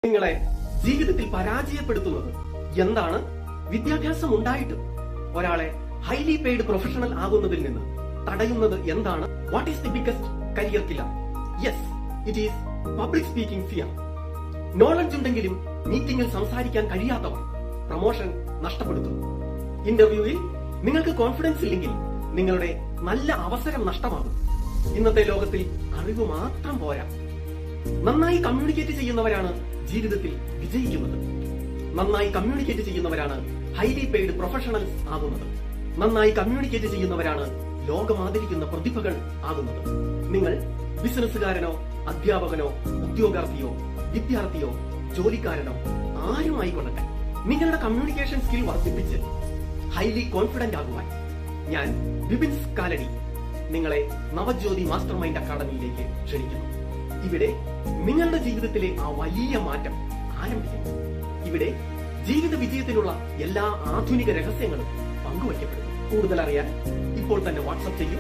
നിങ്ങളെ ജീവിതത്തിൽ പരാജയപ്പെടുത്തുന്നത് എന്താണ്? വിദ്യാഭ്യാസം ഉണ്ടായിട്ടും ഒരാളെ ഹൈലി പെയ്ഡ് പ്രൊഫഷണൽ ആകുന്നതിൽ നിന്ന് തടയുന്നത് എന്താണ്? What is the biggest career killer? Yes, it is public speaking fear. Knowledge ഉണ്ടെങ്കിലും മീറ്റിംഗിൽ സംസാരിക്കാൻ കഴിയാത്തവർ പ്രൊമോഷൻ നഷ്ടപ്പെടുത്തുന്നു. ഇന്റർവ്യൂവിൽ നിങ്ങൾക്ക് കോൺഫിഡൻസ് ഇല്ലെങ്കിൽ നിങ്ങളുടെ നല്ല അവസരം നഷ്ടമാകും. ഇന്നത്തെ ലോകത്തിൽ അറിവ് മാത്രം പോരാ, നന്നായി കമ്മ്യൂണിക്കേറ്റ് ചെയ്യുന്നവരാണ് ജീവിതത്തിൽ വിജയിക്കുന്നത്. നന്നായി കമ്മ്യൂണിക്കേറ്റ് ചെയ്യുന്നവരാണ് ഹൈലി പെയ്ഡ് പ്രൊഫഷണൽസ് ആകുന്നത്. നന്നായി കമ്മ്യൂണിക്കേറ്റ് ചെയ്യുന്നവരാണ് ലോകമാദരിക്കുന്ന പ്രതിഭകൾ ആകുന്നത്. നിങ്ങൾ ബിസിനസ്സുകാരനോ അധ്യാപകനോ ഉദ്യോഗാർത്ഥിയോ വിദ്യാർത്ഥിയോ ജോലിക്കാരനോ ആരുമായിക്കൊള്ളട്ടെ, നിങ്ങളുടെ കമ്മ്യൂണിക്കേഷൻ സ്കിൽ വർദ്ധിപ്പിച്ച് ഹൈലി കോൺഫിഡന്റ് ആകുവാൻ ഞാൻ വിപിൻസ് കാലടി നിങ്ങളെ നവജ്യോതി മാസ്റ്റർ മൈൻഡ് അക്കാഡമിയിലേക്ക് ക്ഷണിക്കുന്നു. ഇവിടെ നിങ്ങളുടെ ജീവിതത്തിലെ ആ വലിയ മാറ്റം ആരംഭിക്കുന്നു. ഇവിടെ ജീവിത വിജയത്തിനുള്ള എല്ലാ ആധുനിക രഹസ്യങ്ങളും പങ്കുവയ്ക്കപ്പെടുന്നു. കൂടുതൽ അറിയാൻ ഇപ്പോൾ തന്നെ വാട്സ്ആപ്പ് ചെയ്യൂ.